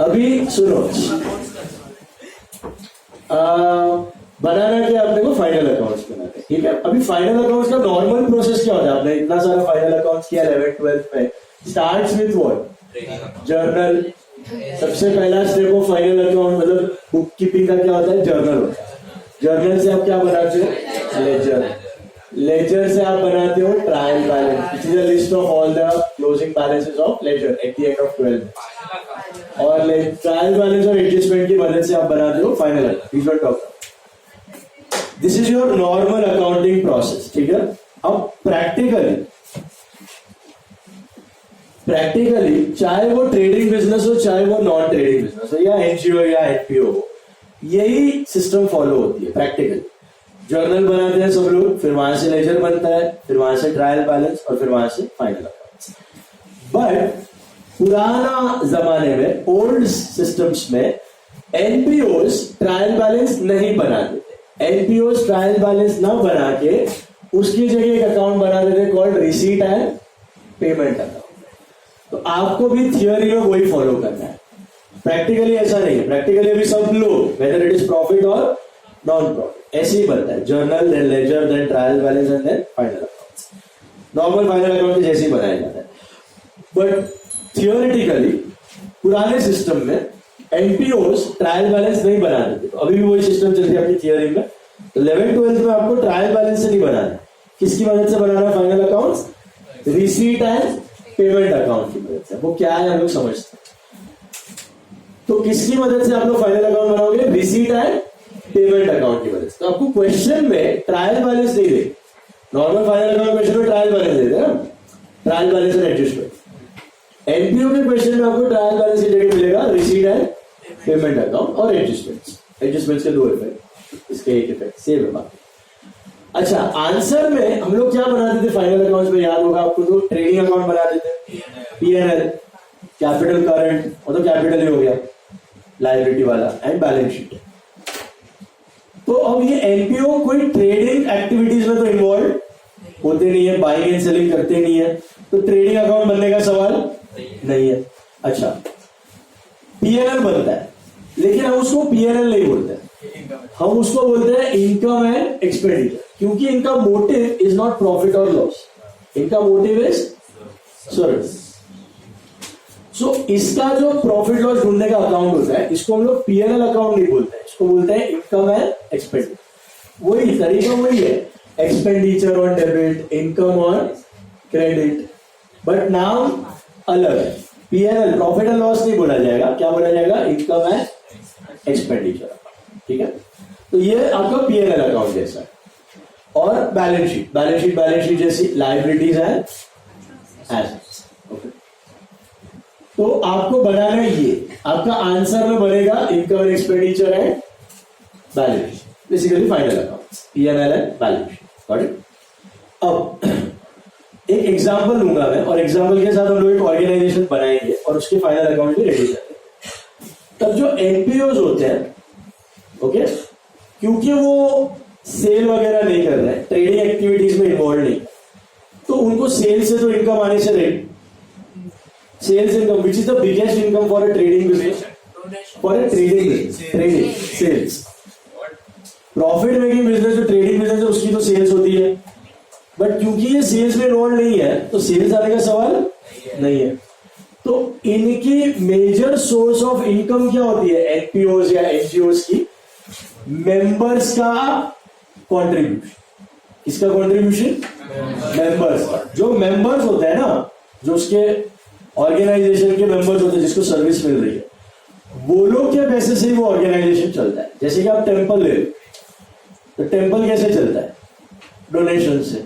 अभी सुनो, बनाना क्या अपने को फाइनल अकाउंट्स बनाना है, ठीक है। अभी फाइनल अकाउंट्स का नॉर्मल प्रोसेस क्या होता है, आपने इतना सारा फाइनल अकाउंट्स किया 11th 12th में, स्टार्ट्स विथ व्हाट, जर्नल। सबसे पहला स्टेप ऑफ फाइनल अकाउंट मतलब बुक कीपिंग का क्या होता है, जर्नल होता है। जर्नल से आप क्या बनाते हो, लेजर। लेजर से आप बनाते हो trial balance, which is a list of all the closing balances of ledger at the end of 12। और ट्रायल बैलेंस और एडजस्टमेंट की मदद से आप बनाते हो final account. This is your normal accounting process, ठीक है। अब प्रैक्टिकली चाहे वो ट्रेडिंग बिजनेस हो, चाहे वो नॉन ट्रेडिंग बिजनेस हो, या एनजीओ या एनपीओ हो, यही सिस्टम फॉलो होती है प्रैक्टिकली। जर्नल बनाते हैं सब लोग, फिर वहां से लेजर बनता है, फिर वहां से ट्रायल बैलेंस और फिर वहां से फाइनल अकाउंट्स। बट पुराना जमाने में, ओल्ड सिस्टम्स में, एनपीओस ट्रायल बैलेंस नहीं बनाते थे। एनपीओस ट्रायल बैलेंस ना बना के उसकी जगह एक अकाउंट बनाते थे called receipt and payment account. तो आपको भी थियोरी में वही फॉलो करना है, प्रैक्टिकली ऐसा नहीं है। प्रैक्टिकली अभी सब लोग वेदर इट इज प्रॉफिट और नॉन प्रॉफिट ऐसे ही बनता है, journal then ledger then trial balance and then final accounts. Normal final account जैसे ही बनाया जाता है। बट थियोरेटिकली पुराने सिस्टम में एनपीओस ट्रायल बैलेंस नहीं बनाते थे, तो अभी भी वही सिस्टम चलती है अपनी थियोरी में। 11th 12th में आपको ट्रायल बैलेंस से नहीं बनाना है, किसकी मदद से बनाना है final accounts, receipt and payment account की मदद से। वो क्या है हम लोग समझते हैं। तो किसकी मदद से आप लोग फाइनल अकाउंट बनाओगे, रिसीट एंड पेमेंट अकाउंट की मदद से। तो आपको क्वेश्चन में ट्रायल बैलेंस नहीं दे, नॉर्मल फाइनल अकाउंट क्वेश्चन में ट्रायल बैलेंस देते हैं, trial balance and adjustment. NPO के क्वेश्चन में आपको ट्रायल बैलेंस की जगह मिलेगा रिसीट एंड पेमेंट अकाउंट और एडजस्टमेंट्स के दो इफेक्ट, इसके एक इफेक्ट सेम है बाकी। अच्छा, आंसर में हम लोग क्या बनाते थे फाइनल अकाउंट्स में, याद होगा आपको, तो ट्रेडिंग अकाउंट बनाते थे, पीएनएल, कैपिटल करंट, वो तो कैपिटल ही हो गया लायबिलिटी वाला, एंड बैलेंस शीट। तो अब ये एनपीओ कोई ट्रेडिंग एक्टिविटीज में तो इन्वॉल्व होते नहीं है, बाइंग एंड सेलिंग करते नहीं है, तो ट्रेडिंग अकाउंट बनने का सवाल नहीं है। अच्छा, पीएनएल बनता है, लेकिन हम उसको पीएनएल नहीं बोलते, हम उसको बोलते हैं इनकम एंड एक्सपेंडिचर, क्योंकि इनका मोटिव इज नॉट प्रॉफिट और लॉस, इनका मोटिव इज सर्विस। सो इसका जो प्रॉफिट लॉस ढूंढने का अकाउंट होता है, इसको हम लोग पीएनएल अकाउंट नहीं बोलते हैं, इसको बोलते हैं इनकम एंड एक्सपेंडिचर। वही तरीका वही है, expenditure on debit, income on credit, but नाम अलग है। पीएनएल प्रॉफिट एंड लॉस नहीं बोला जाएगा, क्या बोला जाएगा, इनकम एंड एक्सपेंडिचर, ठीक है। तो ये आपका पीएनएल अकाउंट जैसा है। और बैलेंस शीट जैसी लायबिलिटीज एंड एसेट्स। ओके, तो आपको बनाना ये, आपका आंसर में बनेगा income and expenditure and balance sheet, basically final accounts, PNL and balance sheet. Got it. अब एक एग्जांपल लूंगा मैं, और एग्जांपल के साथ हम लोग एक ऑर्गेनाइजेशन बनाएंगे और उसके फाइनल अकाउंट भी रेडी करेंगे। तब जो एनपीओज होते हैं, ओके, क्योंकि वो सेल वगैरह नहीं कर रहे हैं, ट्रेडिंग एक्टिविटीज में इन्वॉल्व नहीं, तो उनको सेल से तो इनकम आने से रही, sales income which is the biggest income for a trading business, for a trading sales. Profit making business जो ट्रेडिंग बिजनेस है उसकी तो सेल्स होती है, बट क्योंकि ये सेल्स में इन्वॉल्व नहीं है तो सेल्स आने का सवाल नहीं है। तो इनकी मेजर सोर्स ऑफ इनकम क्या होती है, एनपीओज या एनजीओज की, मेंबर्स का कंट्रीब्यूशन। किसका कंट्रीब्यूशन, मेंबर्स। जो मेंबर्स होते हैं ना, जो उसके ऑर्गेनाइजेशन के मेंबर्स होते हैं जिसको सर्विस मिल रही है, वो लोग के पैसे से ही वो ऑर्गेनाइजेशन चलता है। जैसे कि आप टेंपल ले, तो टेंपल कैसे चलता है, डोनेशन से।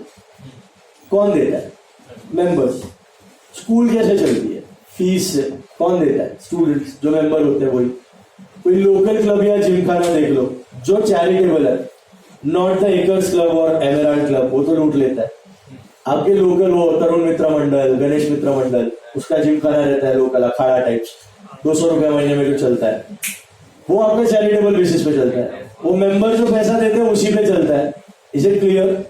कौन देता है, मेंबर्स। स्कूल कैसे चलती है, फीस से। कौन देता है, स्टूडेंट्स, जो मेंबर होते हैं वही। कोई लोकल क्लब या जिम खाना देख लो, जो चैरिटेबल है, नॉट द एकर्स क्लब और एमराल्ड क्लब, वो तो लूट लेता है। आपके लोकल वो तरुण मित्र मंडल, गणेश मित्र मंडल, उसका जिम खाना रहता है लोकल, अखाड़ा टाइप्स, 200 रुपए महीने में जो चलता है, वो आपका चैरिटेबल बेसिस पे चलता है। वो मेंबर जो पैसा देते हैं उसी पे चलता है। Is it clear?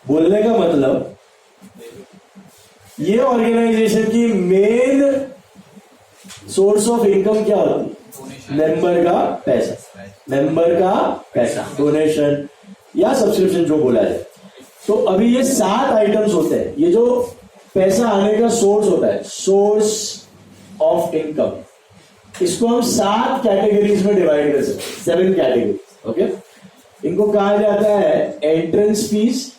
बोलने का मतलब, ये ऑर्गेनाइजेशन की मेन सोर्स ऑफ इनकम क्या होती है? मेंबर का पैसा, मेंबर का पैसा, डोनेशन या सब्सक्रिप्शन जो बोला जाए। तो अभी ये 7 आइटम्स होते हैं, ये जो पैसा आने का सोर्स होता है, सोर्स ऑफ इनकम, इसको हम 7 कैटेगरीज में डिवाइड कर सकते हैं, 7 कैटेगरीज। ओके, इनको कहा जाता है entrance fees,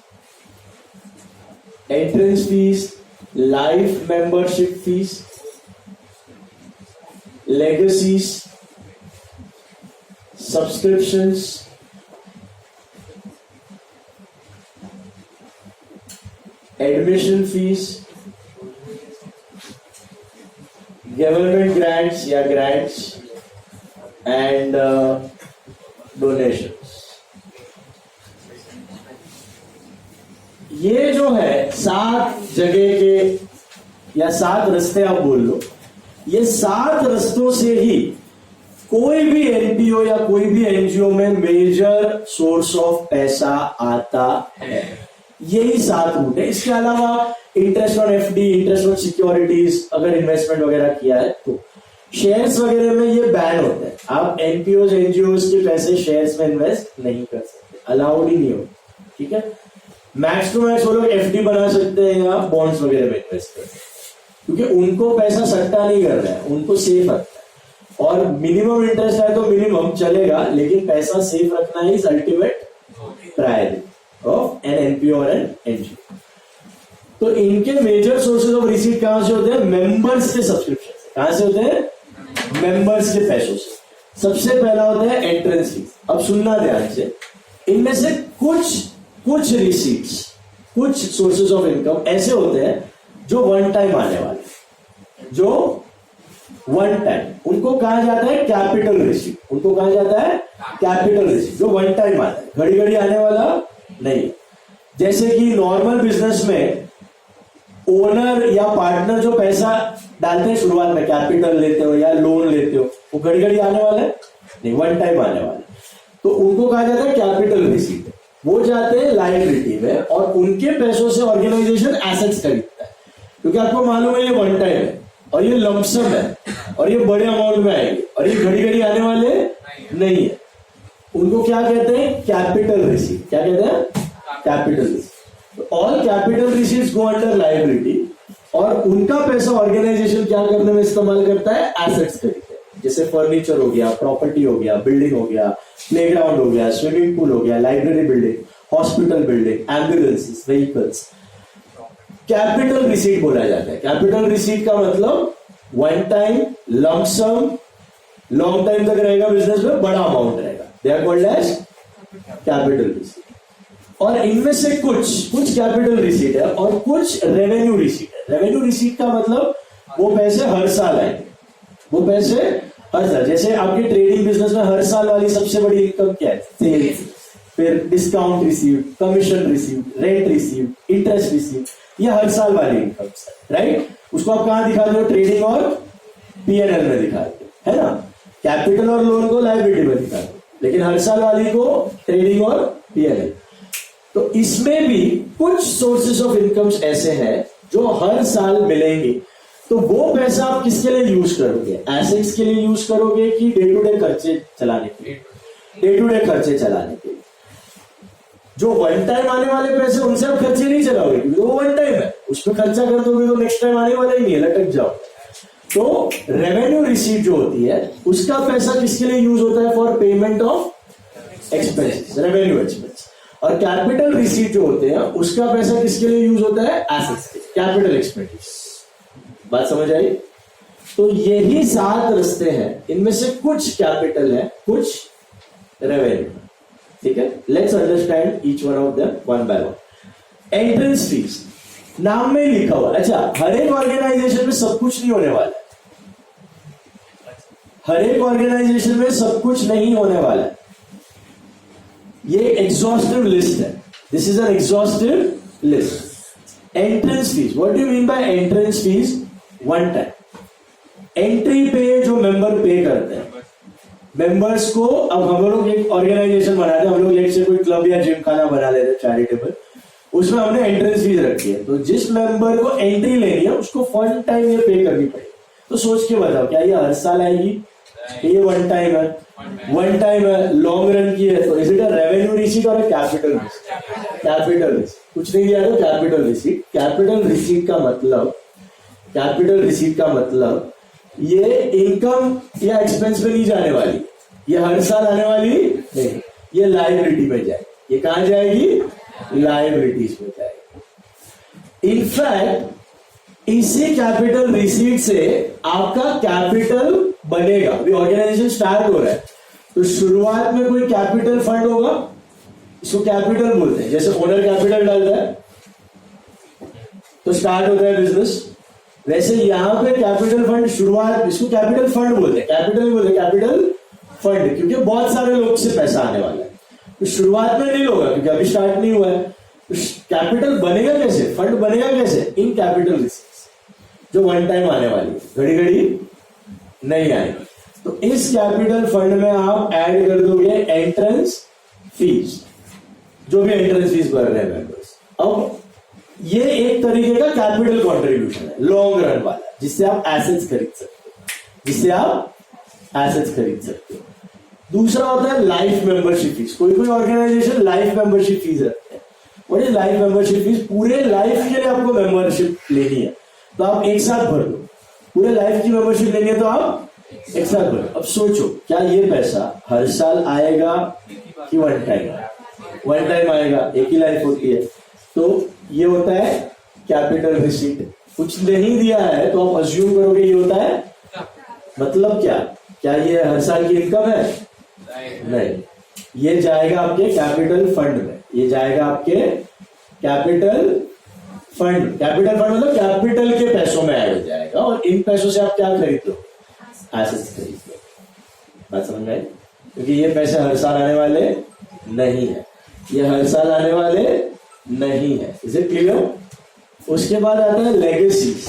life membership fees, legacies, subscriptions, admission fees, government grants या ग्रांट्स एंड डोनेशंस। ये जो है 7 जगह के या 7 रास्ते आप बोल लो, ये 7 रास्तों से ही कोई भी एनपीओ या कोई भी एनजीओ में मेजर सोर्स ऑफ पैसा आता है। यही 7 रूट है। इसके अलावा interest on FD, interest on securities, अगर इन्वेस्टमेंट वगैरह किया है तो शेयर्स वगैरह में ये बैन होता है। आप एनपीओ एनजीओ के पैसे शेयर्स में इन्वेस्ट नहीं कर सकते, अलाउड ही नहीं हो। ठीक है, मैक्स टू मैक्स वो लोग एफडी बना सकते हैं या बॉन्ड्स वगैरह में इन्वेस्ट कर सकते हैं, क्योंकि उनको पैसा सट्टा नहीं कर रहा है, उनको सेफ रखना है। और मिनिमम इंटरेस्ट है तो मिनिमम चलेगा, लेकिन पैसा सेफ रखना is ultimate priority of an NPO और एन एनजीओ। तो इनके मेजर सोर्सेज ऑफ रिसीट कहां से होते हैं? मेंबर्स के सब्सक्रिप्शन से। कहां से होते हैं? मेंबर्स के पैसों से। सबसे पहला होता है एंट्रेंस फीस। अब सुनना ध्यान से, इनमें से कुछ रिसीट्स, कुछ सोर्सेज ऑफ इनकम ऐसे होते हैं जो वन टाइम आने वाले, जो वन टाइम, उनको कहा जाता है कैपिटल रिसीट। उनको कहा जाता है कैपिटल रिसीट, जो वन टाइम आता है, घड़ी घड़ी आने वाला नहीं। जैसे कि नॉर्मल बिजनेस में ओनर या पार्टनर जो पैसा डालते हैं शुरुआत में, कैपिटल लेते हो या लोन लेते हो, वो घड़ी घड़ी आने वाला है नहीं, वन टाइम आने वाला है। तो उनको कहा जाता है कैपिटल रिसीट। वो जाते हैं लायबिलिटी में और उनके पैसों से ऑर्गेनाइजेशन एसेट्स खरीदता है, क्योंकि आपको मालूम है ये वन टाइम है और ये लमसम है और ये बड़े अमाउंट में आएंगे और ये घड़ी घड़ी आने वाले नहीं है। उनको क्या कहते हैं? Capital receipt. क्या कहते हैं? Capital receipt. All capital receipts go under liability और उनका पैसा ऑर्गेनाइजेशन क्या करने में इस्तेमाल करता है? एसेट्स खरीदते हैं, जैसे फर्नीचर हो गया, प्रॉपर्टी हो गया, बिल्डिंग हो गया, प्लेग्राउंड हो गया, स्विमिंग पूल हो गया, library building, hospital building, ambulances, vehicles. Capital receipt बोला जाता है। कैपिटल रिसीट का मतलब one time, lump sum, long time तक रहेगा, बिजनेस में बड़ा अमाउंट रहेगा, they are called as capital receipt. और इनमें से कुछ कैपिटल रिसीट है और कुछ रेवेन्यू रिसीट है। रेवेन्यू रिसीट का मतलब वो पैसे हर साल आएंगे, वो पैसे हर साल। जैसे आपके ट्रेडिंग बिजनेस में हर साल वाली सबसे बड़ी इनकम क्या है? सेल्स, फिर discount receive, commission receive, rent receive, interest receive, ये हर साल वाली इनकम है, राइट? उसको आप कहां दिखाते हो? ट्रेडिंग और पीएनएल में दिखाते हो, है ना? कैपिटल और लोन को लायबिलिटी में दिखाते हो, लेकिन हर साल वाली को ट्रेडिंग और पीएनएल। तो इसमें भी कुछ सोर्सेस ऑफ इनकम्स ऐसे हैं जो हर साल मिलेंगे। तो वो पैसा आप किसके लिए यूज करोगे? एसेट्स के लिए यूज करोगे कि डे टू डे खर्चे चलाने के लिए? डे टू डे खर्चे चलाने के लिए। जो वन टाइम आने वाले पैसे, उनसे आप खर्चे नहीं चलाओगे क्योंकि वो वन टाइम है, उसमें खर्चा कर दोगे तो नेक्स्ट टाइम आने वाला ही नहीं है, लटक जाओ। तो रेवेन्यू रिसीट जो होती है उसका पैसा किसके लिए यूज होता है? For payment of expenses, revenue expense. और कैपिटल रिसीट जो होते हैं उसका पैसा किसके लिए यूज होता है? एसेट्स के, कैपिटल एक्सपेंडिचर। बात समझ आई? तो यही 7 रास्ते हैं, इनमें से कुछ कैपिटल है, कुछ रेवेन्यू। ठीक है, let's understand each one of them one by one. Entrance fees नाम में लिखा हुआ। अच्छा, हर एक ऑर्गेनाइजेशन में सब कुछ नहीं होने वाला, हर एक ऑर्गेनाइजेशन में सब कुछ नहीं होने वाला है। ये एग्जॉस्टिव लिस्ट है, this is an exhaustive list. Entrance fees, what do you mean by entrance fees? One time entry पे जो मेंबर पे करते हैं, मेंबर्स को, अब हम लोग एक ऑर्गेनाइजेशन बनाते हैं, हम लोग लेट से कोई क्लब या जिम खाना बना लेते हैं चैरिटेबल, उसमें हमने एंट्रेंस फीस रखी है। तो जिस मेंबर को एंट्री लेनी है उसको वन टाइम ये पे करनी पड़ेगी। तो सोच के बताओ, क्या ये हर साल आएगी? ये वन टाइम है, वन टाइम है, लॉन्ग रन की है, तो is it a revenue receipt और कैपिटल रिसीट? Capital receipt. कुछ नहीं दिया तो कैपिटल रिसीट। कैपिटल रिसीट का मतलब ये इनकम या एक्सपेंस में नहीं जाने वाली, ये हर साल आने वाली नहीं, ये लायबिलिटी में जाएगी। ये कहां जाएगी? लायबिलिटीज में जाएगी। इनफैक्ट इसी कैपिटल रिसीट से आपका कैपिटल बनेगा। अभी ऑर्गेनाइजेशन स्टार्ट हो रहा है, तो शुरुआत में कोई कैपिटल फंड होगा, इसको कैपिटल बोलते हैं। जैसे ओनर कैपिटल डालता है तो स्टार्ट होता है बिजनेस, वैसे यहां पे कैपिटल फंड शुरुआत, इसको कैपिटल फंड बोलते हैं, कैपिटल नहीं बोलते, कैपिटल फंड, क्योंकि बहुत सारे लोग से पैसा आने वाला है। तो शुरुआत में नहीं होगा क्योंकि अभी स्टार्ट नहीं हुआ है। तो कैपिटल बनेगा कैसे, फंड बनेगा कैसे? इन कैपिटल रिसीट्स, जो वन टाइम आने वाली है, घड़ी घड़ी नहीं आएगी। तो इस कैपिटल फंड में आप ऐड कर दोगे एंट्रेंस फीस, जो भी एंट्रेंस फीस भर रहे हैं मेंबर्स। अब ये एक तरीके का कैपिटल कंट्रीब्यूशन है, लॉन्ग रन वाला, जिससे आप एसेट्स खरीद सकते हो, दूसरा होता है लाइफ मेंबरशिप फीस। कोई ऑर्गेनाइजेशन लाइफ मेंबरशिप फीस रखते हैं, और ये लाइफ मेंबरशिप फीस पूरे लाइफ के लिए आपको मेंबरशिप लेनी है तो आप एक साथ भर दो। पूरे लाइफ की मेंबरशिप लेनी है तो आप एक साथ भर। अब सोचो, क्या ये पैसा हर साल आएगा कि वन टाइम? वन टाइम आएगा, एक ही लाइफ होती है। तो ये होता है कैपिटल रिसीट। कुछ नहीं दिया है तो आप अज्यूम करोगे ये होता है, मतलब क्या ये हर साल की इनकम है? नहीं, ये जाएगा आपके कैपिटल फंड में, ये जाएगा आपके कैपिटल फंड। कैपिटल फंड मतलब कैपिटल के पैसों में ऐड हो जाएगा, और इन पैसों से आप क्या खरीद लो? एसेट्स खरीद लो। बात समझ में आई? क्योंकि ये पैसे हर साल आने वाले नहीं है, ये हर साल आने वाले नहीं है। Is it clear? उसके बाद आता है लेगेसीज।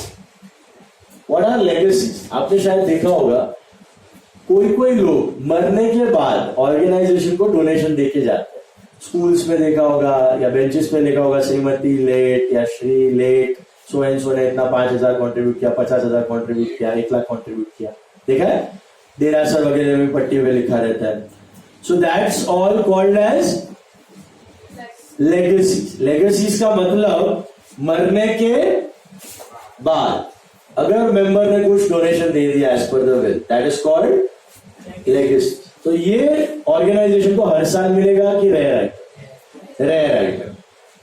What are legacies? आपने शायद देखा होगा, कोई लोग मरने के बाद ऑर्गेनाइजेशन को डोनेशन देके जाते हैं। स्कूल्स में देखा होगा या बेंचेस पे देखा होगा, श्रीमती लेट या Shri late so and so ने इतना 5,000 कॉन्ट्रीब्यूट किया, 50,000 कॉन्ट्रीब्यूट किया, 1 लाख कॉन्ट्रीब्यूट किया। देखा है? देरासर वगैरह में पट्टी पे लिखा रहता है। So that's all called as legacies. Legacies का मतलब मरने के बाद अगर मेंबर ने कुछ डोनेशन दे दिया as per the will, that is called legacy. तो ये ऑर्गेनाइजेशन को हर साल मिलेगा कि रेयर आइटम?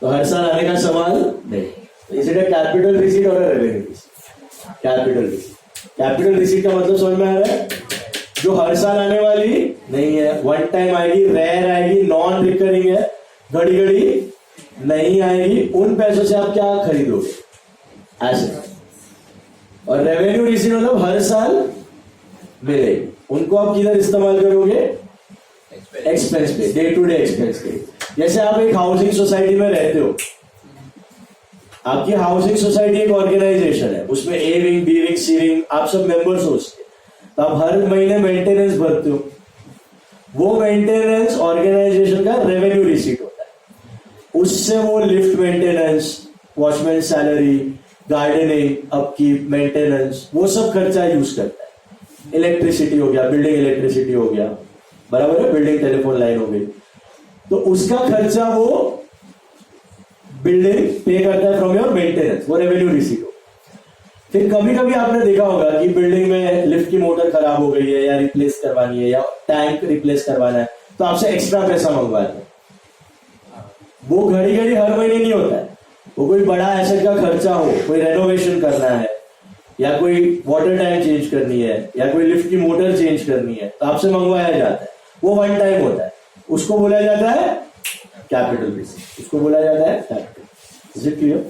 तो हर साल आने का सवाल नहीं। Is it a capital receipt और revenue receipt? Capital receipt. Capital receipt का मतलब समझ में आ रहा है? जो हर साल आने वाली नहीं है, वन टाइम आएगी, रेयर आएगी, नॉन रिकरिंग है, घड़ी घड़ी नहीं आएगी। उन पैसों से आप क्या खरीदोगे? एसेट। और रेवेन्यू रिसीट मतलब हर साल मिलेगी, उनको आप किधर इस्तेमाल करोगे? एक्सपेंस पे, डे टू डे एक्सपेंस पे। जैसे आप एक हाउसिंग सोसाइटी में रहते हो, आपकी हाउसिंग सोसाइटी एक ऑर्गेनाइजेशन है, उसमें A wing, B wing, C wing, आप सब मेंबर्स हो उसके, तो आप हर महीने मेंटेनेंस भरते हो। वो मेंटेनेंस ऑर्गेनाइजेशन का रेवेन्यू रिसीट होता है। उससे वो lift maintenance, watchman salary, gardening, upkeep, maintenance, वो सब खर्चा यूज करता है। इलेक्ट्रिसिटी हो गया, बिल्डिंग इलेक्ट्रिसिटी हो गया, बराबर है, बिल्डिंग टेलीफोन लाइन हो गई, तो उसका खर्चा वो बिल्डिंग पे करता है फ्रॉम योर मेंटेनेंस, वो रेवेन्यू रिसीट हो। फिर कभी कभी आपने देखा होगा कि बिल्डिंग में लिफ्ट की मोटर खराब हो गई है या रिप्लेस करवानी है या टैंक रिप्लेस करवाना है, तो आपसे एक्स्ट्रा पैसा मंगवाते हैं। वो घड़ी घड़ी हर महीने नहीं होता है, वो कोई बड़ा एसेट का खर्चा हो, कोई रेनोवेशन करना है या कोई वाटर टैंक चेंज करनी है या कोई लिफ्ट की मोटर चेंज करनी है, तो आपसे मंगवाया जाता है। वो वन टाइम होता है, उसको बोला जाता है कैपिटल रिसीट, उसको बोला जाता है capital. Is it clear?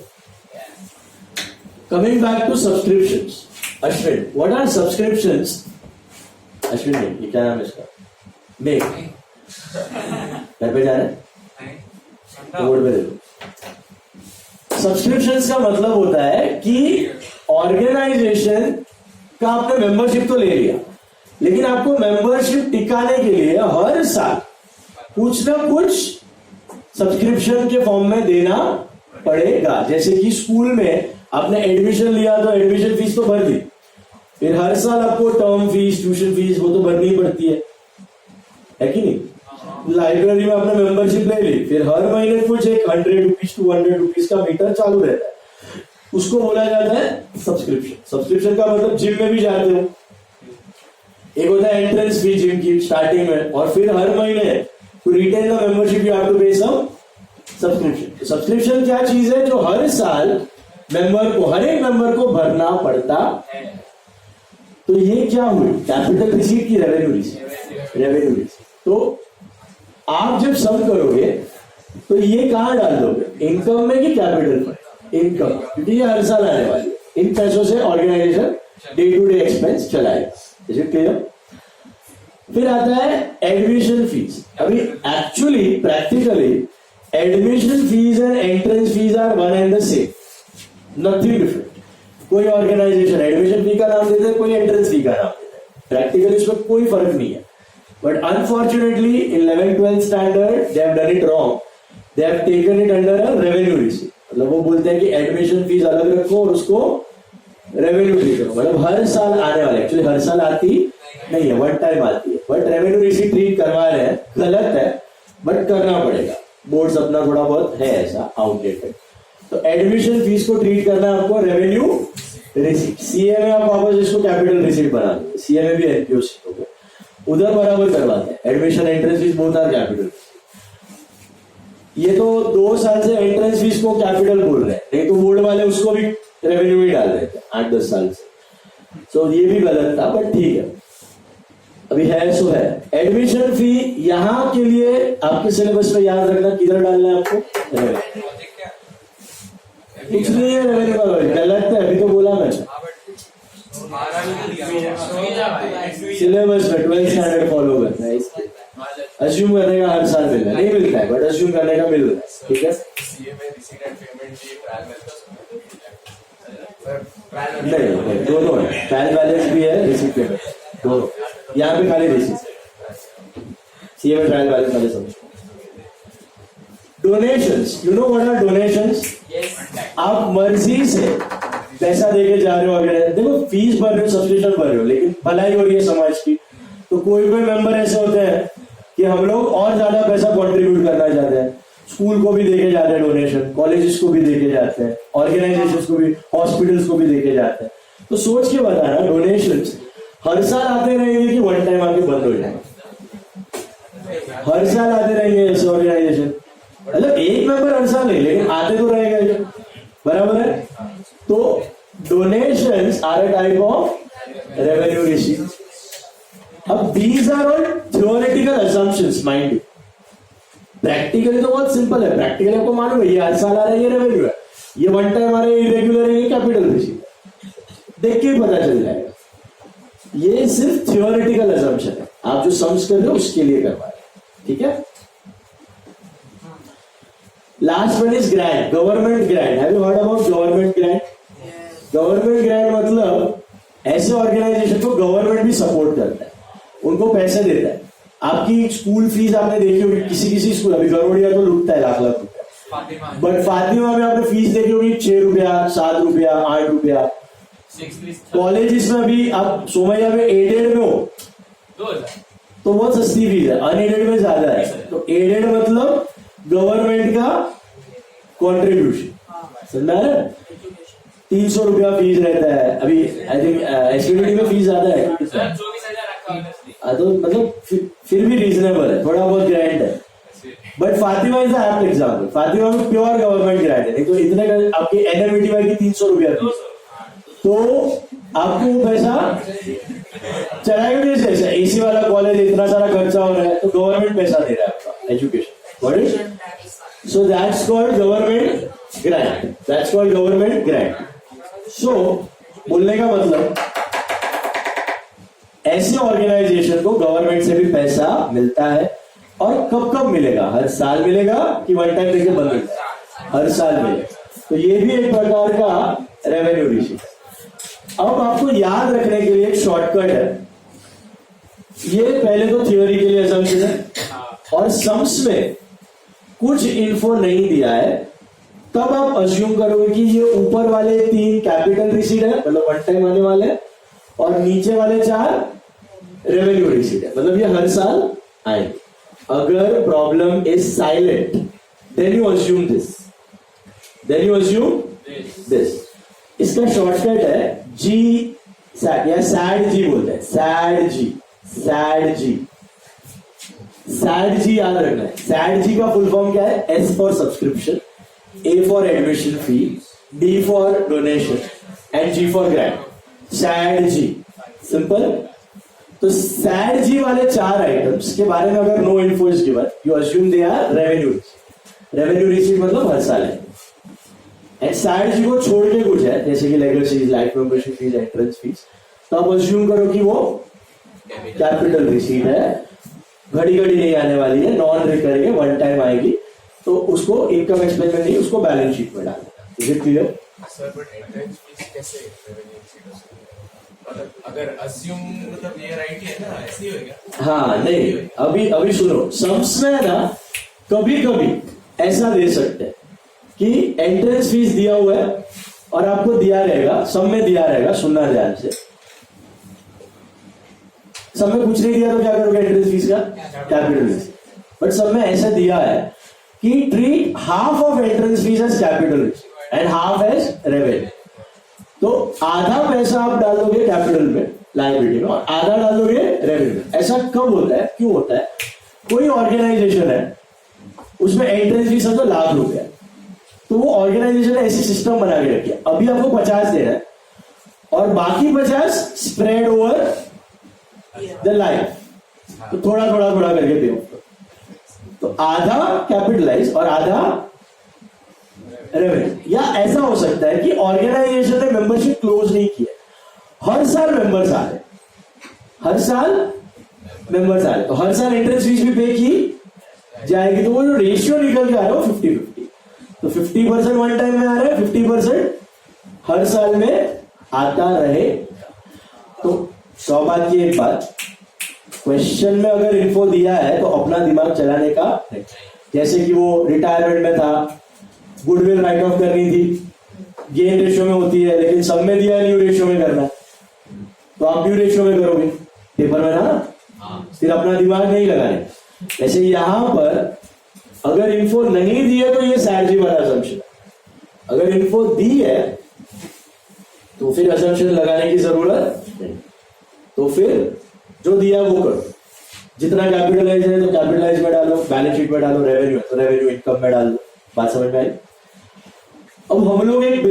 Coming back to subscriptions. Ashwin, what are subscriptions? Ashwin नहीं, ये क्या नाम है इसका? मेघ, घर पे जा रहे हैं? बोर्ड पे देखो। सब्सक्रिप्शंस का मतलब होता है कि ऑर्गेनाइजेशन का आपने मेंबरशिप तो ले लिया, लेकिन आपको मेंबरशिप टिकाने के लिए हर साल कुछ ना कुछ सब्सक्रिप्शन के फॉर्म में देना पड़ेगा। जैसे कि स्कूल में आपने एडमिशन लिया तो एडमिशन फीस तो भर दी, फिर हर साल आपको टर्म फीस, ट्यूशन फीस वो तो भरनी ही पड़ती है कि नहीं? लाइब्रेरी में आपने मेंबरशिप ले ली, फिर हर महीने कुछ एक 100 रुपीज 200 रुपीज का मीटर चालू रहता है, उसको बोला जाता है सब्सक्रिप्शन। सब्सक्रिप्शन का मतलब जिम में भी जाते हो, एक होता है एंट्रेंस फी जिम की स्टार्टिंग में, और फिर हर महीने to retain the membership you have to pay some subscription. Subscription क्या चीज है जो हर साल मेंबर को, हर एक मेंबर को भरना पड़ता है। तो ये क्या हुई? कैपिटल रिसीट की रेवेन्यू रिसीट। रेवेन्यू रिसीट तो आप जब सम करोगे तो ये कहां डाल दोगे? इनकम में कि कैपिटल में? इनकम, क्योंकि ये हर साल आने वाली है। इन पैसों से organization day to day expense चलाएगा। Is it clear? फिर आता है एडमिशन फीस। अभी actually practically admission fees and entrance fees are one and the same, nothing different. कोई ऑर्गेनाइजेशन एडमिशन फी का नाम देता है, कोई एंट्रेंस फी का नाम देता है, प्रैक्टिकली इसमें कोई फर्क नहीं है। But unfortunately in 11th-12th standard they have done it wrong, they have taken it under a revenue receipt. मतलब वो बोलते हैं कि एडमिशन फीस अलग रखो और उसको रेवेन्यू ट्रीट करो, मतलब हर साल आने वाले। एक्चुअली हर साल आती नहीं है, वन टाइम आती है, बट रेवेन्यू रिसीट ट्रीट करवा रहे हैं, गलत है बट करना पड़ेगा। बोर्ड्स अपना थोड़ा बहुत है ऐसा आउटडेटेड। तो एडमिशन फीस को ट्रीट करना है आपको रेवेन्यू रिसीट। सीए में आप वापस इसको कैपिटल रिसीट बना देंगे, सीए में भी एनपीओ सीखोगे, उधर बराबर करवाते हैं। Admission entrance fees both are capital. ये तो 2 साल से एंट्रेंस फीस को कैपिटल बोल रहे हैं, नहीं तो बोर्ड वाले उसको भी रेवेन्यू ही डाल देते हैं 8-10 साल से। सो ये भी गलत था, बट ठीक है, अभी है सो है। एडमिशन फी यहां के लिए आपके सिलेबस में याद रखना किधर डालना है आपको? कुछ नहीं है रेवेन्यू का, गलत है, अभी तो बोला मैं। सिलेबस में 12th स्टैंडर्ड फॉलो करना है, अज्यूम करने का हर साल मिलता है, नहीं मिलता है बट अज्यूम करने का मिल रहा है, ठीक है? नहीं, दोनों है, ट्रायल बैलेंस भी है, रिसीट पेमेंट दोनों। यहाँ पे खाली रिसीट, सीए में ट्रायल बैलेंस वाले समझो। Donations, you know what are donations? आप मर्जी से पैसा देके जा रहे हो, अगर देखो फीस भर रहे हो, सब्सक्रिप्शन भर रहे हो, लेकिन भलाई हो रही है समाज की, तो कोई कोई मेंबर ऐसे होते हैं कि हम लोग और ज्यादा पैसा कंट्रीब्यूट करना चाहते हैं, स्कूल को भी देके जाते हैं डोनेशन, कॉलेजेस को भी देके जाते हैं, ऑर्गेनाइजेशंस को भी, हॉस्पिटल्स को भी देके जाते हैं। तो सोच के बताना, डोनेशंस हर साल आते रहेंगे कि वन टाइम आके बंद हो जाएंगे? हर साल आते रहेंगे ऐसे ऑर्गेनाइजेशन, मतलब एक मेंबर हर साल नहीं, लेकिन आते तो रहेंगे, बराबर है? तो donations are a type of revenue receipt. अब these are all theoretical assumptions, mind you. Practically तो बहुत सिंपल है, प्रैक्टिकली आपको मालूम है ये हर साल आ रहा है, ये रेवेन्यू है, ये वन टाइम आ रहा है, इरेगुलर है, ये कैपिटल रिसीट है, देख के ही पता चल जाएगा। ये सिर्फ थियोरेटिकल असम्पशन है, आप जो समझ कर रहे हो उसके लिए करवा रहे हैं, ठीक है? Last one is grant, government grant. Have you heard about government grant? Government grant मतलब ऐसे ऑर्गेनाइजेशन को गवर्नमेंट भी सपोर्ट करता है, उनको पैसे देता है। आपकी स्कूल फीस आपने देखी होगी, किसी स्कूल, अभी गरोडिया तो लुटता है लाख रुपया, बट फातिमा में आपने फीस देखी होगी 6 रुपया, 7 रुपया, 8 रुपया। कॉलेजेस में भी आप सोमैया में एडेड में हो तो बहुत सस्ती फीस है, अनएडेड में ज्यादा है। तो एडेड मतलब गवर्नमेंट का कॉन्ट्रीब्यूशन, समझ रहे हैं? 300 रुपया फीस रहता है। अभी आई थिंक एसपीडीटी में फीस ज्यादा है, तो मतलब फिर भी रीजनेबल है, थोड़ा बहुत ग्रांट है। But Fatima is the apt example, Fatima में प्योर गवर्नमेंट ग्रांट है, नहीं तो इतने का आपकी एनएमईटीवाई की 300 रुपया फीस, तो आपको वो पैसा चलाएगा कैसे? एसी वाला कॉलेज, इतना सारा खर्चा हो रहा है, तो गवर्नमेंट पैसा दे रहा है आपका education. What is? So that's called government grant. That's called government grant. So बोलने का मतलब ऐसे ऑर्गेनाइजेशन को गवर्नमेंट से भी पैसा मिलता है, और कब कब मिलेगा? हर साल मिलेगा कि वन टाइम देके बंद हो जाएगा? हर साल मिलेगा। तो ये भी एक प्रकार का रेवेन्यू रिसीट। अब आपको याद रखने के लिए एक शॉर्टकट है, ये पहले तो थियोरी के लिए असम्पशन है, और सम्स में कुछ इन्फो नहीं दिया है, तब आप अज्यूम करोगे कि ये ऊपर वाले 3 कैपिटल रिसीट है, मतलब वन टाइम आने वाले हैं, और नीचे वाले 4 रेवेन्यू रिसीट है, मतलब ये हर साल आएंगे. अगर problem is silent then you assume this. इसका शॉर्टकट है जी या सैड जी बोलते हैं. सैड जी याद रखना है. सैड जी का फुल फॉर्म क्या है? S for subscription, A for admission fee, D for donation and G for grant. SAD G, simple. तो सैड जी वाले 4 आइटम्स के बारे में अगर no info is given, you assume they are revenue receipt मतलब हर साल है. एंड सैड जी को छोड़ के कुछ है जैसे कि legal fees, life membership fees, entrance fees, तो आप अज्यूम करो कि वो कैपिटल रिसीट है, घड़ी नहीं आने वाली है, नॉन रिकरिंग है, वन टाइम आएगी, तो उसको इनकम एक्सपेंस में नहीं, उसको बैलेंस शीट में डालना. Is it clear? Sir but entrance fees कैसे रेवेन्यू रिसीट हो सकती है? अगर अज्यूम मतलब ये राइट है ना, ऐसे ही होगा. हाँ नहीं, अभी सुनो. सम्स में ना कभी ऐसा दे सकते हैं कि एंट्रेंस फीस दिया हुआ है और आपको दिया रहेगा, सब में दिया रहेगा, सुनना ध्यान से. सब में कुछ नहीं दिया तो क्या करोगे एंट्रेंस फीस का? Capital fees. बट सब में ऐसा दिया है कि treat half of entrance fees as capital and half as revenue. तो आधा पैसा आप डाल दोगे कैपिटल में, लायबिलिटी में, और आधा डाल दोगे रेवेन्यू में. ऐसा कब होता है, क्यों होता है? कोई ऑर्गेनाइजेशन है, उसमें एंट्रेंस फीस समझो ₹1,00,000 है, तो वो ऑर्गेनाइजेशन ने ऐसी सिस्टम बना के रखी है, अभी आपको 50 देना है और बाकी 50 स्प्रेड ओवर द लाइफ, तो थोड़ा करके पे ऑफ. तो आधा कैपिटलाइज और आधा रेवेन्यू. या ऐसा हो सकता है कि ऑर्गेनाइजेशन ने मेंबरशिप क्लोज नहीं किया, हर साल मेंबर्स आ रहे, तो हर साल एंट्रेंस फीस भी पे की जाएगी, तो वो जो रेशियो निकल के आ रहा है वो 50-50. तो 50% वन टाइम में आ रहा है, 50% हर साल में आता रहे. तो 100 बात की एक बात, क्वेश्चन में अगर इन्फो दिया है तो अपना दिमाग चलाने का. जैसे कि वो रिटायरमेंट में था, गुडविल राइट ऑफ करनी थी, गेन रेशियो में होती है, लेकिन सब में दिया न्यू रेशियो में करना, तो आप न्यू रेशियो में करोगे पेपर में ना, फिर अपना दिमाग नहीं लगाने. ऐसे यहां पर अगर इन्फो नहीं दी है तो ये सैड जी वाला असम्पशन है. अगर इन्फो दी है तो फिर असम्पशन लगाने की जरूरत नहीं. तो फिर जो दिया वो करो. जितना कैपिटलाइज है तो कैपिटलाइज में डालो, बैलेंस शीट में डालो. रेवेन्यू है तो रेवेन्यू इनकम में डाल दो. बात समझ में आई? अब हम लोग एक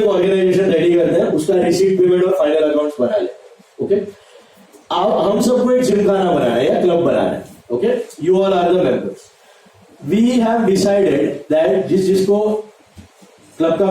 ऑर्गेनाइजेशन रेडी करते हैं, उसका रिसीट, पेमेंट और फाइनल अकाउंट्स बना ले. ओके, अब हम सबको एक जिमखाना बनाना है या क्लब बनाना है. Okay, you all are the members. We have decided that जिसको क्लब का